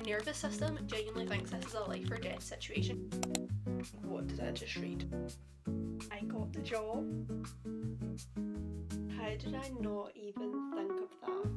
nervous system genuinely thinks this is a life or death situation. What did I just read? I got the job. How did I not even think of that?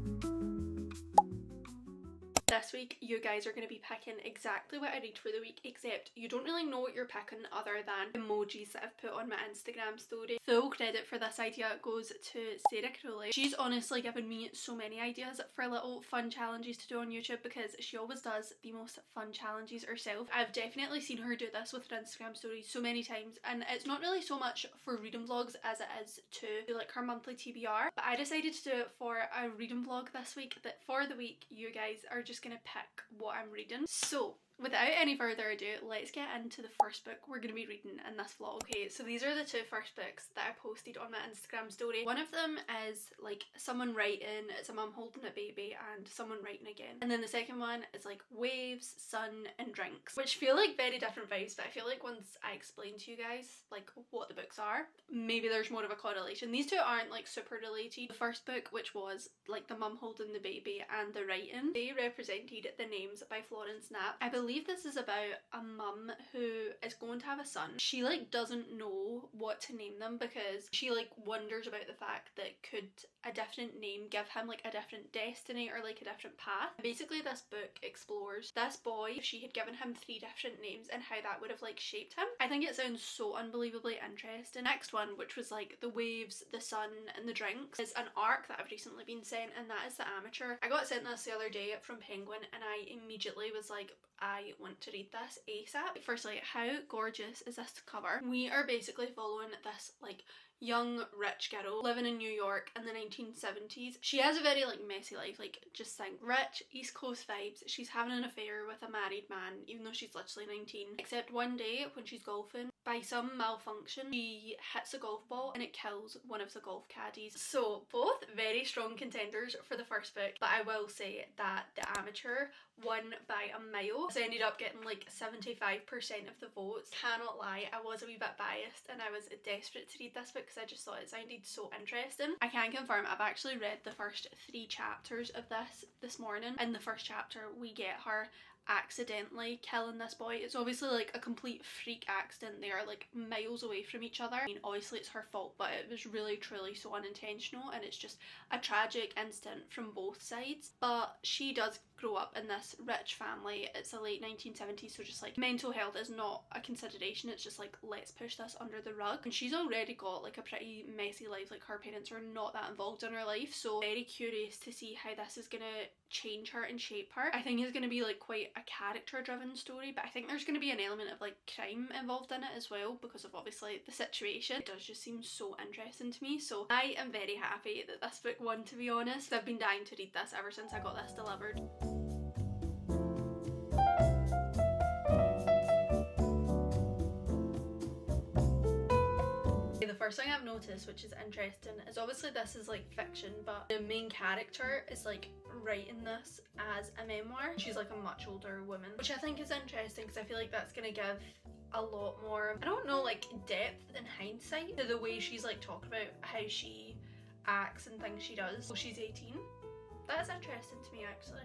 This week, you guys are going to be picking exactly what I read for the week, except you don't really know what you're picking other than emojis that I've put on my Instagram story. Full credit for this idea goes to Sarah Crowley. She's honestly given me so many ideas for little fun challenges to do on YouTube because she always does the most fun challenges herself. I've definitely seen her do this with her Instagram stories so many times, and it's not really so much for reading vlogs as it is to do like her monthly TBR, but I decided to do it for a reading vlog this week, that for the week you guys are just gonna pick what I'm reading. So without any further ado, let's get into the first book we're going to be reading in this vlog. Okay, so these are the two first books that I posted on my Instagram story. One of them is like someone writing, it's a mum holding a baby and someone writing again. And then the second one is like waves, sun and drinks, which feel like very different vibes, but I feel like once I explain to you guys like what the books are, maybe there's more of a correlation. These two aren't like super related. The first book, which was like the mum holding the baby and the writing, they represented The Names by Florence Knapp. I believe this is about a mum who is going to have a son. She like doesn't know what to name them because she like wonders about the fact that could a different name give him like a different destiny or like a different path. Basically this book explores this boy, if she had given him 3 different names and how that would have like shaped him. I think it sounds so unbelievably interesting. Next one, which was like the waves, the sun and the drinks, is an arc that I've recently been sent, and that is The Amateur. I got sent this the other day from Penguin and I immediately was like, I want to read this ASAP. Firstly, how gorgeous is this cover? We are basically following this like young rich girl living in New York in the 1970s. She has a very like messy life, like just think rich East Coast vibes. She's having an affair with a married man even though she's literally 19, except one day when she's golfing, by some malfunction she hits a golf ball and it kills one of the golf caddies. So both very strong contenders for the first book, but I will say that The Amateur won by a mile. So I ended up getting like 75% of the votes. Cannot lie, I was a wee bit biased and I was desperate to read this book because I just thought it sounded so interesting. I can confirm I've actually read the first 3 chapters of this morning. In the first chapter we get her accidentally killing this boy. It's obviously like a complete freak accident. They are like miles away from each other. I mean obviously it's her fault, but it was really truly so unintentional and it's just a tragic incident from both sides. But she does grow up in this rich family. It's the late 1970s, so just like mental health is not a consideration. It's just like let's push this under the rug, and she's already got like a pretty messy life. Like her parents are not that involved in her life, so very curious to see how this is gonna change her and shape her. I think it's gonna be like quite a character driven story, but I think there's gonna be an element of like crime involved in it as well because of obviously the situation. It does just seem so interesting to me, so I am very happy that this book won, to be honest. I've been dying to read this ever since I got this delivered. The first thing I've noticed, which is interesting, is obviously this is like fiction, but the main character is like writing this as a memoir. She's like a much older woman, which I think is interesting because I feel like that's gonna give a lot more, I don't know, like depth and hindsight to the way she's like talking about how she acts and things she does. So she's 18. That's interesting to me actually.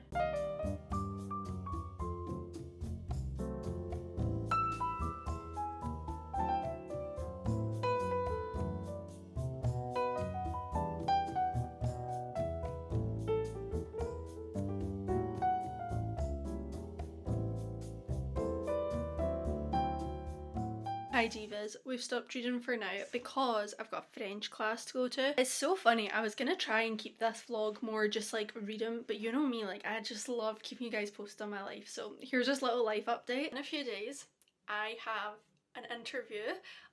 Hi divas, we've stopped reading for now because I've got a French class to go to. It's so funny, I was gonna try and keep this vlog more just like reading, but you know me, like I just love keeping you guys posted on my life. So here's this little life update. In a few days I have an interview,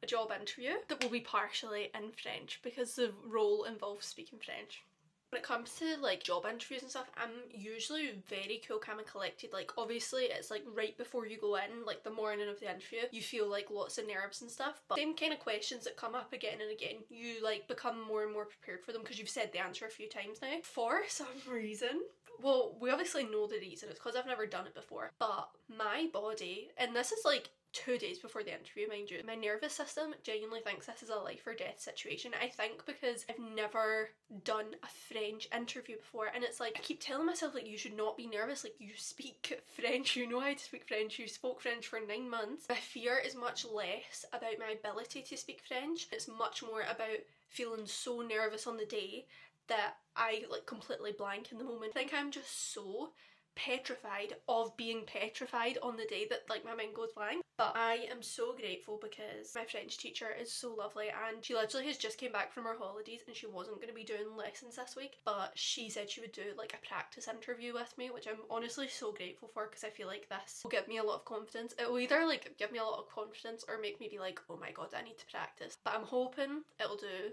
a job interview that will be partially in French because the role involves speaking French. When it comes to like job interviews and stuff, I'm usually very cool, calm and collected. Like obviously it's like right before you go in, like the morning of the interview, you feel like lots of nerves and stuff, but same kind of questions that come up again and again, you like become more and more prepared for them because you've said the answer a few times now. For some reason, well, we obviously know the reason. It's because I've never done it before. But my body, and this is like 2 days before the interview, mind you, my nervous system genuinely thinks this is a life or death situation. I think because I've never done a French interview before, and it's like I keep telling myself like you should not be nervous, like you speak French, you know how to speak French, you spoke French for 9 months. My fear is much less about my ability to speak French. It's much more about feeling so nervous on the day that I like completely blank in the moment. I think I'm just so petrified of being petrified on the day that like my mind goes blank. But I am so grateful because my French teacher is so lovely, and she literally has just came back from her holidays and she wasn't going to be doing lessons this week, but she said she would do like a practice interview with me, which I'm honestly so grateful for because I feel like this will give me a lot of confidence. It will either like give me a lot of confidence or make me be like, oh my god, I need to practice. But I'm hoping it'll do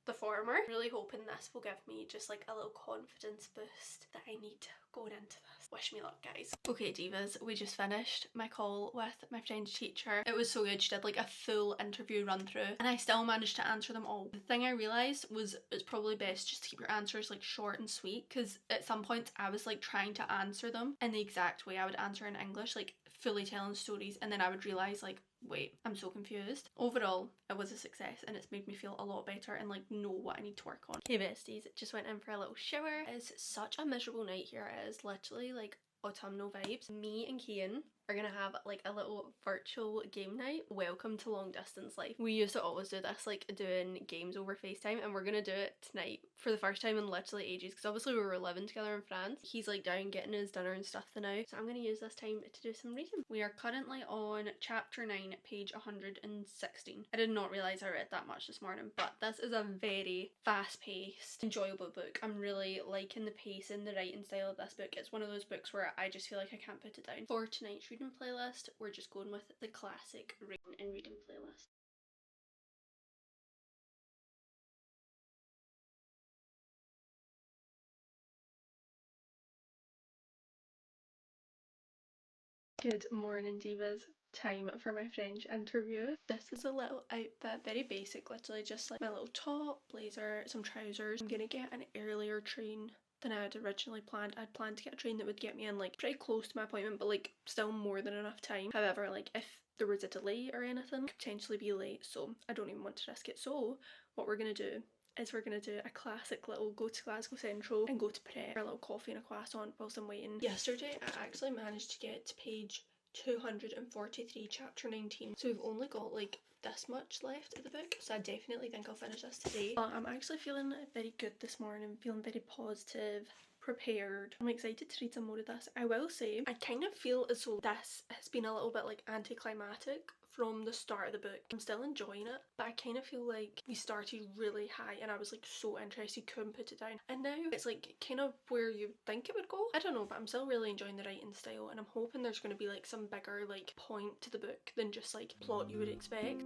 the former. Really hoping this will give me just like a little confidence boost that I need going into this. Wish me luck, guys. Okay divas, we just finished my call with my French teacher. It was so good. She did like a full interview run through and I still managed to answer them all. The thing I realised was it's probably best just to keep your answers like short and sweet, because at some points I was like trying to answer them in the exact way I would answer in English, like fully telling stories, and then I would realise like, wait, I'm so confused. Overall, it was a success and it's made me feel a lot better and like know what I need to work on. Hey besties, just went in for a little shower. It's such a miserable night here. It is literally like autumnal vibes. Me and Kian are gonna have like a little virtual game night. Welcome to long distance life. We used to always do this, like doing games over FaceTime, and we're gonna do it tonight for the first time in literally ages, because obviously we were living together in France. He's like down getting his dinner and stuff now, so I'm gonna use this time to do some reading. We are currently on chapter 9, page 116. I did not realise I read that much this morning, but this is a very fast-paced, enjoyable book. I'm really liking the pace and the writing style of this book. It's one of those books where I just feel like I can't put it down. For tonight's reading playlist, we're just going with the classic writing and reading playlist. Good morning divas. Time for my French interview. This is a little outfit, very basic, literally just like my little top, blazer, some trousers. I'm gonna get an earlier train than I had originally planned. I'd planned to get a train that would get me in like pretty close to my appointment, but like still more than enough time. However, like if there was a delay or anything, I could potentially be late, so I don't even want to risk it. So what we're gonna do is we're going to do a classic little go to Glasgow Central and go to Pret for a little coffee and a croissant whilst I'm waiting. Yesterday I actually managed to get to page 243, chapter 19, so we've only got like this much left of the book, so I definitely think I'll finish this today. But I'm actually feeling very good this morning, feeling very positive, prepared. I'm excited to read some more of this. I will say I kind of feel as though this has been a little bit like anticlimactic from the start of the book. I'm still enjoying it, but I kind of feel like we started really high and I was like so interested, couldn't put it down, and now it's like kind of where you think it would go. I don't know, but I'm still really enjoying the writing style, and I'm hoping there's going to be like some bigger like point to the book than just like plot you would expect.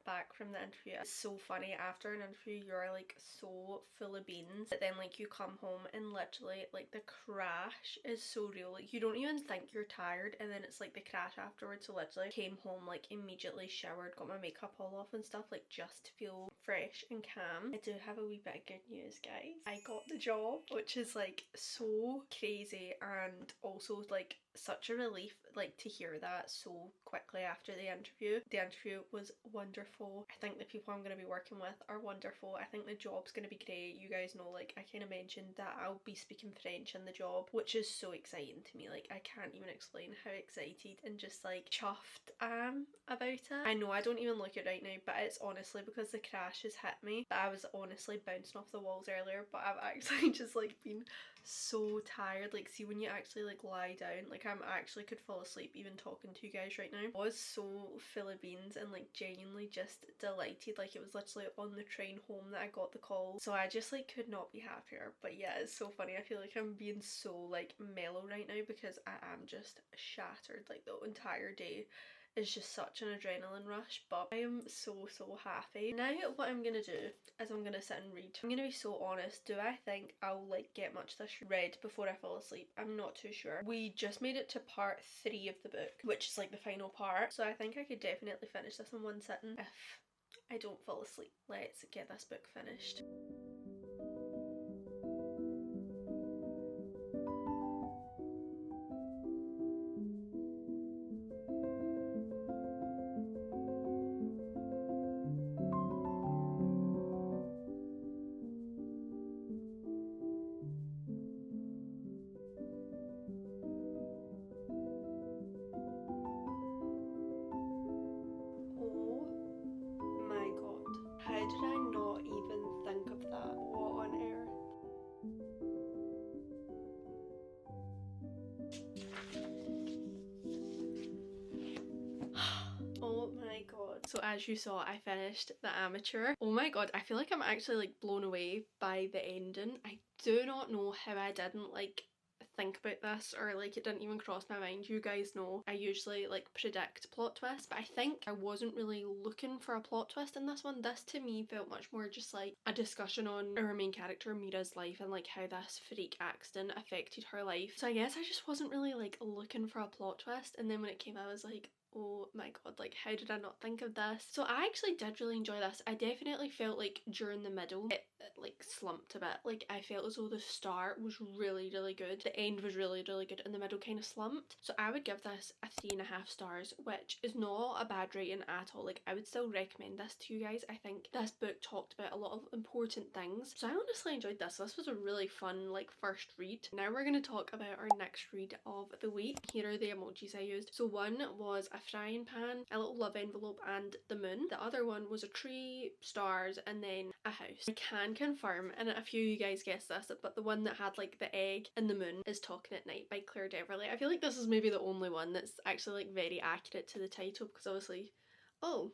Back from the interview. It's so funny, after an interview you're like so full of beans, but then like you come home and literally like the crash is so real. Like you don't even think you're tired, and then it's like the crash afterwards. So literally came home, like immediately showered, got my makeup all off and stuff, like just to feel fresh and calm. I do have a wee bit of good news, guys. I got the job, which is like so crazy, and also like such a relief like to hear that so quickly after the interview. The interview was wonderful. I think the people I'm going to be working with are wonderful. I think the job's going to be great. You guys know, like I kind of mentioned that I'll be speaking French in the job, which is so exciting to me. Like I can't even explain how excited and just like chuffed I am about it. I know I don't even look it right now, but it's honestly because the crash has hit me that I was honestly bouncing off the walls earlier, but I've actually just like been so tired. Like see when you actually like lie down, like I'm actually could fall asleep even talking to you guys right now. I was so full of beans and like genuinely just delighted. Like it was literally on the train home that I got the call, so I just like could not be happier. But yeah, it's so funny. I feel like I'm being so like mellow right now because I am just shattered. Like the entire day is just such an adrenaline rush, but I am so happy. Now what I'm gonna do is I'm gonna sit and read. I'm gonna be so honest, do I think I'll like get much of this read before I fall asleep? I'm not too sure. We just made it to part 3 of the book, which is like the final part, so I think I could definitely finish this in one sitting if I don't fall asleep. Let's get this book finished. How did I not even think of that? What on earth? Oh my god. So as you saw, I finished The Amateur. Oh my god, I feel like I'm actually like blown away by the ending. I do not know how I didn't like think about this, or like it didn't even cross my mind. You guys know I usually like predict plot twists, but I think I wasn't really looking for a plot twist in this one. This to me felt much more just like a discussion on our main character Mira's life and like how this freak accident affected her life. So I guess I just wasn't really like looking for a plot twist, and then when it came I was like, oh my god, like how did I not think of this? So I actually did really enjoy this. I definitely felt like during the middle it like slumped a bit. Like I felt as though the start was really good, the end was really good, and the middle kind of slumped. So I would give this a 3.5 stars, which is not a bad rating at all. Like I would still recommend this to you guys. I think this book talked about a lot of important things, so I honestly enjoyed this. This was a really fun like first read. Now we're going to talk about our next read of the week. Here are the emojis I used. So one was a frying pan, a little love envelope, and the moon. The other one was a tree, stars, and then a house. I can confirm, and a few of you guys guessed this, but the one that had like the egg and the moon is Talking at Night by Claire Deverley. I feel like this is maybe the only one that's actually like very accurate to the title, because obviously, oh,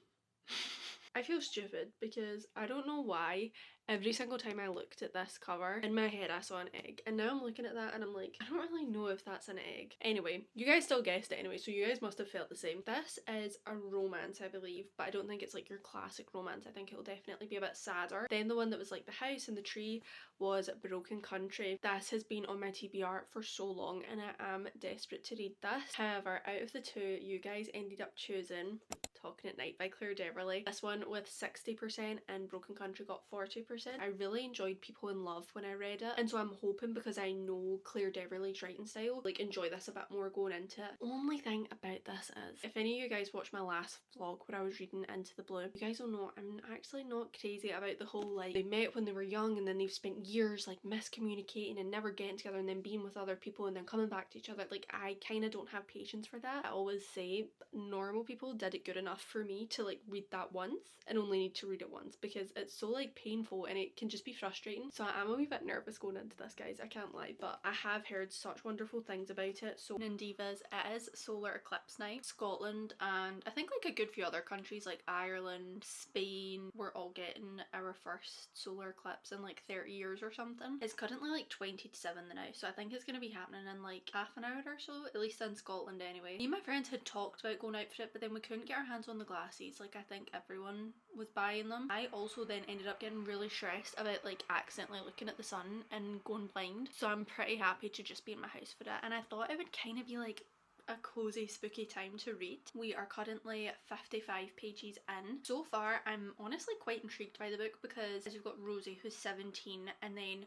I feel stupid because I don't know why every single time I looked at this cover in my head I saw an egg, and now I'm looking at that and I'm like, I don't really know if that's an egg. Anyway, you guys still guessed it anyway, so you guys must have felt the same. This is a romance, I believe, but I don't think it's like your classic romance. I think it'll definitely be a bit sadder. Then the one that was like the house and the tree was Broken Country. This has been on my TBR for so long and I am desperate to read this. However, out of the two, you guys ended up choosing Talking at Night by Claire Deverley. This one with 60% and Broken Country got 40%. I really enjoyed People in Love when I read it, and so I'm hoping, because I know Claire Deverley's writing style, like enjoy this a bit more going into it. Only thing about this is, if any of you guys watched my last vlog where I was reading Into the Blue, you guys will know I'm actually not crazy about the whole like they met when they were young and then they've spent years like miscommunicating and never getting together and then being with other people and then coming back to each other. Like I kind of don't have patience for that. I always say normal people did it good enough for me to like read that once and only need to read it once, because it's so like painful and it can just be frustrating. So I'm a wee bit nervous going into this, guys, I can't lie, but I have heard such wonderful things about it. So in Divas, it is solar eclipse night. Scotland and I think like a good few other countries like Ireland, Spain, we're all getting our first solar eclipse in like 30 years or something. It's currently like 20 to 7 now, so I think it's going to be happening in like half an hour or so, at least in Scotland anyway. Me and my friends had talked about going out for it, but then we couldn't get our hands on the glasses. Like I think everyone was buying them. I also then ended up getting really stressed about like accidentally looking at the sun and going blind, so I'm pretty happy to just be in my house for it. And I thought it would kind of be like a cozy spooky time to read. We are currently 55 pages in. So far I'm honestly quite intrigued by the book, because we've got Rosie who's 17 and then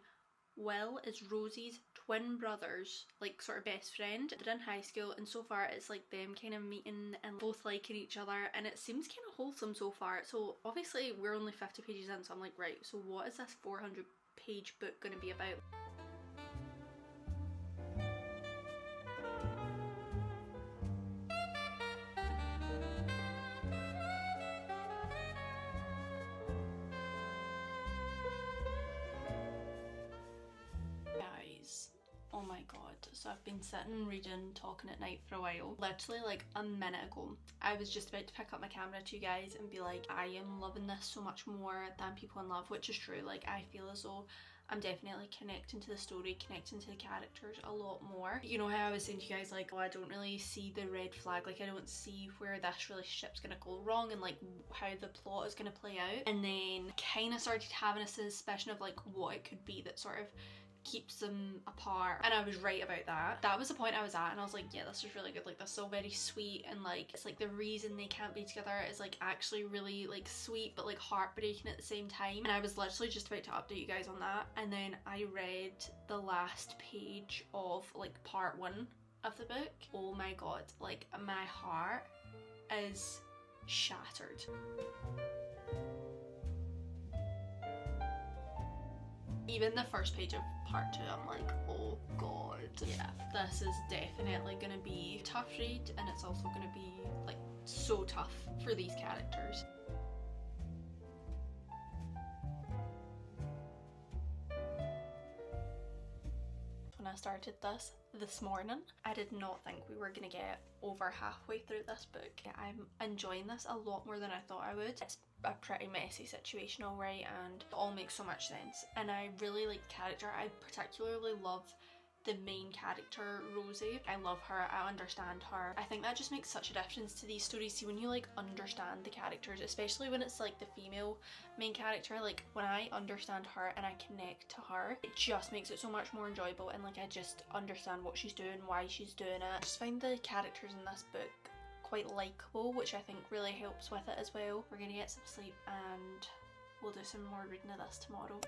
Will is Rosie's twin brother's like sort of best friend. They're in high school and so far it's like them kind of meeting and both liking each other, and it seems kind of wholesome so far. So obviously we're only 50 pages in, so I'm like, right, so what is this 400 page book going to be about? Guys, oh my god, so I've been sitting reading Talking at Night for a while. Literally like a minute ago I was just about to pick up my camera to you guys and be like, I am loving this so much more than People in Love, which is true. Like I feel as though I'm definitely connecting to the story, connecting to the characters a lot more. You know how I was saying to you guys, like, oh, I don't really see the red flag, like I don't see where this relationship's gonna go wrong and like how the plot is gonna play out. And then kind of started having a suspicion of like what it could be that sort of keeps them apart, and I was right about that. That was the point I was at, and I was like, yeah, this is really good, like that's so very sweet, and like it's like the reason they can't be together is like actually really like sweet but like heartbreaking at the same time. And I was literally just about to update you guys on that, and then I read the last page of like part 1 of the book. Oh my god, like my heart is shattered. Even the first page of part 2, I'm like, oh god. Yeah, this is definitely gonna be a tough read, and it's also gonna be like so tough for these characters. When I started this morning, I did not think we were gonna get over halfway through this book. I'm enjoying this a lot more than I thought I would. It's a pretty messy situation, alright, and it all makes so much sense, and I really like the character. I particularly love the main character, Rosie. I love her, I understand her. I think that just makes such a difference to these stories. See, when you like understand the characters, especially when it's like the female main character, like when I understand her and I connect to her, it just makes it so much more enjoyable, and like I just understand what she's doing, why she's doing it. I just find the characters in this book quite likeable, which I think really helps with it as well. We're gonna get some sleep and we'll do some more reading of this tomorrow.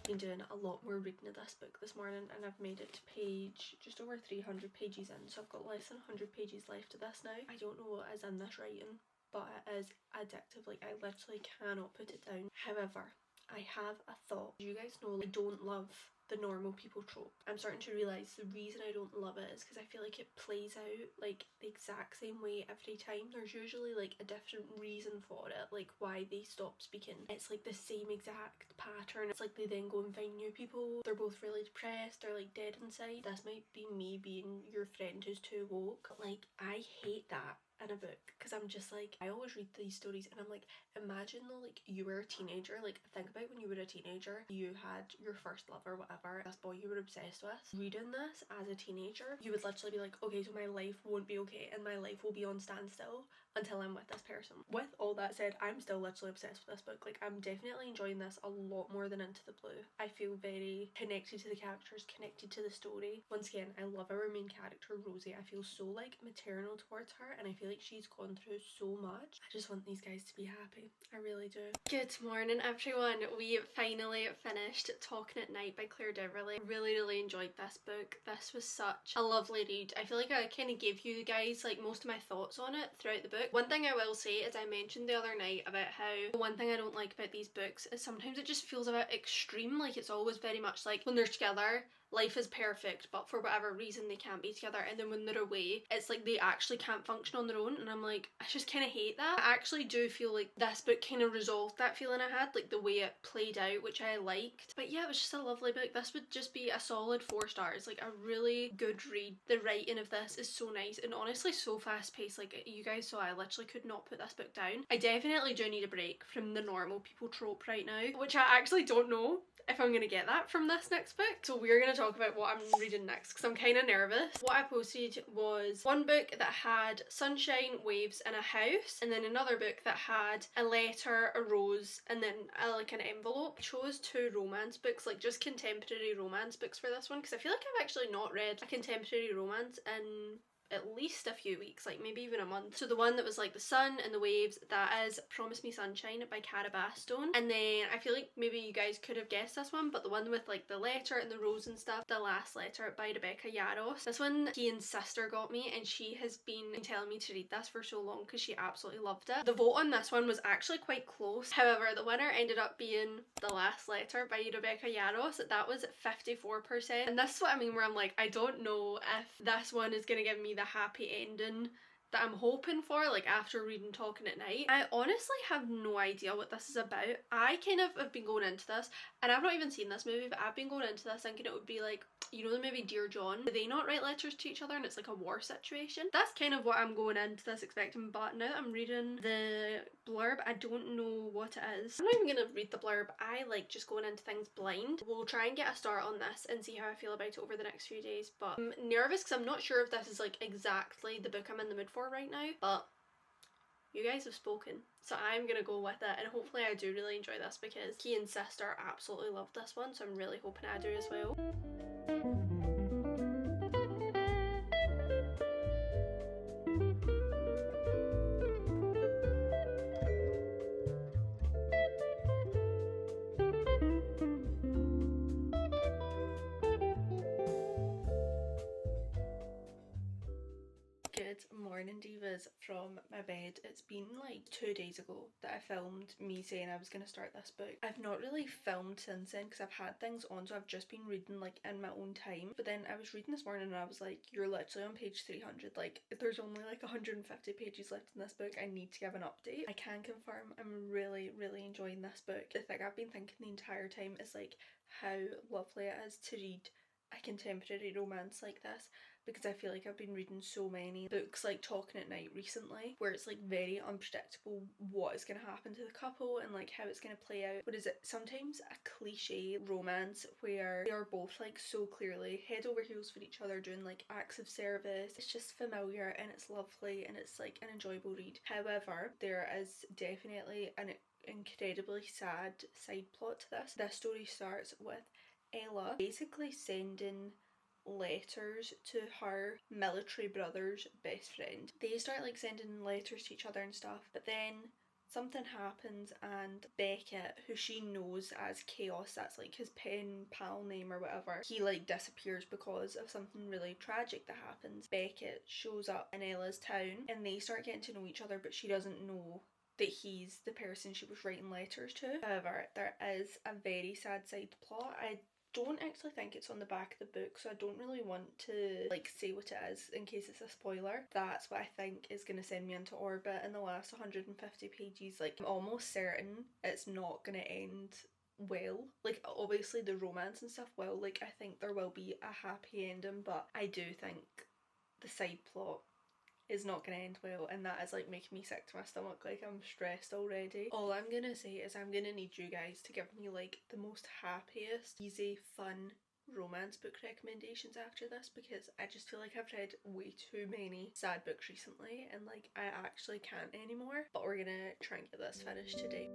Been doing a lot more reading of this book this morning, and I've made it to page just over 300 pages in, so I've got less than 100 pages left of this now. I don't know what is in this writing, but it is addictive. Like I literally cannot put it down. However, I have a thought. You guys know I don't love the normal people trope. I'm starting to realise the reason I don't love it is because I feel like it plays out like the exact same way every time. There's usually like a different reason for it, like why they stop speaking. It's like the same exact pattern. It's like they then go and find new people. They're both really depressed, they're like dead inside. This might be me being your friend who's too woke. Like I hate that in a book, because I'm just like, I always read these stories and I'm like, imagine though, like you were a teenager, like think about when you were a teenager, you had your first love or whatever, this boy you were obsessed with. Reading this as a teenager, you would literally be like, okay, so my life won't be okay and my life will be on standstill until I'm with this person. With all that said, I'm still literally obsessed with this book. Like I'm definitely enjoying this a lot more than Into the Blue. I feel very connected to the characters, connected to the story. Once again, I love our main character, Rosie. I feel so like maternal towards her, and I feel like she's gone through so much. I just want these guys to be happy. I really do. Good morning everyone. We finally finished Talking at Night by Claire Deverley. Really enjoyed this book. This was such a lovely read. I feel like I kind of gave you guys like most of my thoughts on it throughout the book. One thing I will say is I mentioned the other night about how one thing I don't like about these books is sometimes it just feels a bit extreme. Like it's always very much like when they're together, life is perfect, but for whatever reason they can't be together, and then when they're away it's like they actually can't function on their own, and I'm like, I just kind of hate that. I actually do feel like this book kind of resolved that feeling I had, like the way it played out, which I liked. But yeah, it was just a lovely book. This would just be a solid 4 stars, like a really good read. The writing of this is so nice and honestly so fast paced. Like you guys saw, I literally could not put this book down. I definitely do need a break from the normal people trope right now, which I actually don't know if I'm gonna get that from this next book. So we're gonna talk about what I'm reading next because I'm kind of nervous. What I posted was one book that had sunshine, waves and a house, and then another book that had a letter, a rose, and then like an envelope. I chose 2 romance books, like just contemporary romance books for this one, because I feel like I've actually not read a contemporary romance in at least a few weeks, like maybe even a month. So the one that was like the sun and the waves, that is Promise Me Sunshine by Cara Bastone. And then I feel like maybe you guys could have guessed this one, but the one with like the letter and the rose and stuff, The Last Letter by Rebecca Yarros. This one Kian's sister got me, and she has been telling me to read this for so long because she absolutely loved it. The vote on this one was actually quite close. However, the winner ended up being The Last Letter by Rebecca Yarros. That was 54%. And this is what I mean, where I'm like, I don't know if this one is gonna give me the happy ending that I'm hoping for, like after reading Talking at Night. I honestly have no idea what this is about. I kind of have been going into this, and I've not even seen this movie, but I've been going into this thinking it would be like, you know the movie Dear John? Do they not write letters to each other and it's like a war situation? That's kind of what I'm going into this expecting, but now that I'm reading the blurb, I don't know what it is. I'm not even gonna read the blurb. I like just going into things blind. We'll try and get a start on this and see how I feel about it over the next few days, but I'm nervous because I'm not sure if this is like exactly the book I'm in the mood for right now, but you guys have spoken, so I'm gonna go with it, and hopefully I do really enjoy this because he and sister absolutely loved this one, so I'm really hoping I do as well. Good morning, divas, from my bed. It's been like 2 days ago that I filmed me saying I was going to start this book. I've not really filmed since then because I've had things on, so I've just been reading like in my own time. But then I was reading this morning and I was like, you're literally on page 300, like there's only like 150 pages left in this book. I need to give an update. I can confirm I'm really enjoying this book. The thing I've been thinking the entire time is like how lovely it is to read a contemporary romance like this, because I feel like I've been reading so many books like Talking at Night recently where it's like very unpredictable what is going to happen to the couple and like how it's going to play out. What is it? Sometimes a cliche romance where they are both like so clearly head over heels for each other, doing like acts of service. It's just familiar and it's lovely and it's like an enjoyable read. However, there is definitely an incredibly sad side plot to this. This story starts with Ella basically sending letters to her military brother's best friend. They start like sending letters to each other and stuff, but then something happens and Beckett, who she knows as Chaos, that's like his pen pal name or whatever, he like disappears because of something really tragic that happens. Beckett shows up in Ella's town and they start getting to know each other, but she doesn't know that he's the person she was writing letters to. However, there is a very sad side plot. I don't actually think it's on the back of the book, so I don't really want to like say what it is in case it's a spoiler. That's what I think is going to send me into orbit in the last 150 pages. Like, I'm almost certain it's not going to end well. Like, obviously the romance and stuff will, like I think there will be a happy ending, but I do think the side plot is not gonna end well, and that is like making me sick to my stomach. Like, I'm stressed already. All I'm gonna say is I'm gonna need you guys to give me like the most happiest, easy, fun romance book recommendations after this, because I just feel like I've read way too many sad books recently and like I actually can't anymore. But we're gonna try and get this finished today.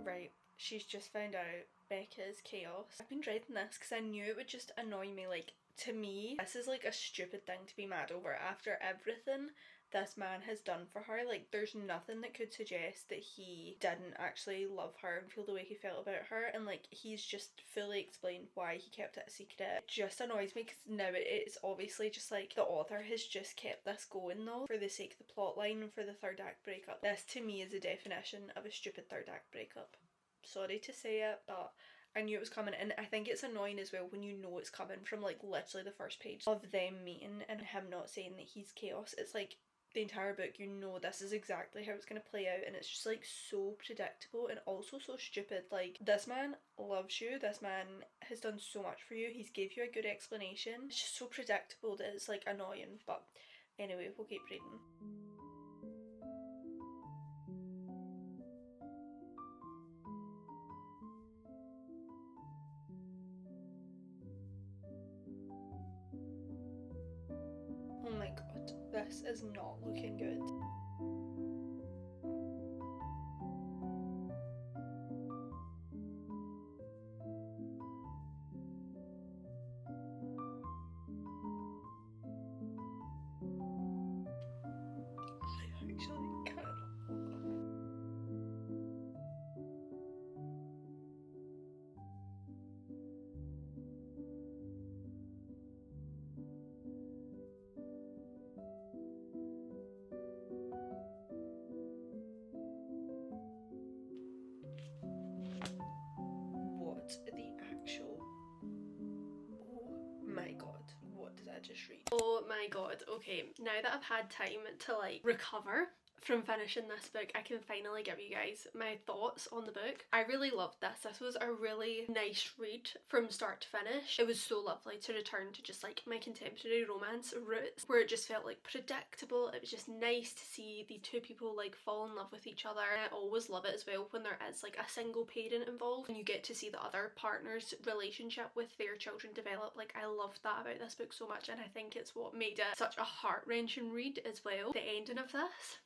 Right, she's just found out Becca is Chaos. I've been dreading this because I knew it would just annoy me. Like, to me, this is like a stupid thing to be mad over after everything this man has done for her. Like, there's nothing that could suggest that he didn't actually love her and feel the way he felt about her, and like he's just fully explained why he kept it a secret. It just annoys me because now it's obviously just like the author has just kept this going though for the sake of the plot line and for the third act breakup. This to me is a definition of a stupid third act breakup. Sorry to say it, but I knew it was coming, and I think it's annoying as well when you know it's coming from like literally the first page of them meeting and him not saying that he's Chaos. It's like the entire book, you know this is exactly how it's going to play out, and it's just like so predictable and also so stupid. Like, this man loves you, this man has done so much for you, he's gave you a good explanation. It's just so predictable that it's like annoying. But anyway, we'll keep reading. Oh my god, this is not looking good. I actually can't. I just read. Oh my god, okay, now that I've had time to like recover from finishing this book, I can finally give you guys my thoughts on the book. I really loved this. This was a really nice read from start to finish. It was so lovely to return to just like my contemporary romance roots, where it just felt like predictable. It was just nice to see the two people like fall in love with each other. And I always love it as well when there is like a single parent involved and you get to see the other partner's relationship with their children develop. Like, I loved that about this book so much, and I think it's what made it such a heart-wrenching read as well. The ending of this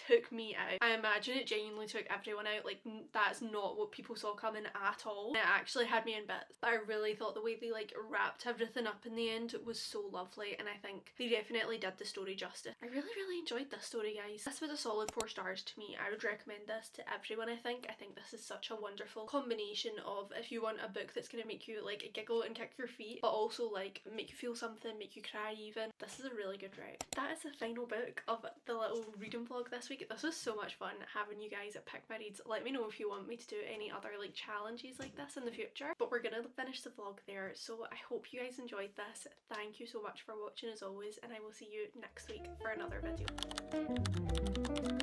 took me out. I imagine it genuinely took everyone out. Like, that's not what people saw coming at all. It actually had me in bits. I really thought the way they like wrapped everything up in the end was so lovely, and I think they definitely did the story justice. I really enjoyed this story, guys. This was a solid 4 stars to me. I would recommend this to everyone. I think this is such a wonderful combination of, if you want a book that's going to make you like giggle and kick your feet, but also like make you feel something, make you cry even. This is a really good read. That is the final book of the little reading vlog this week. This was so much fun having you guys pick my reads. Let me know if you want me to do any other like challenges like this in the future, but we're gonna finish the vlog there. So I hope you guys enjoyed this. Thank you so much for watching as always, and I will see you next week for another video.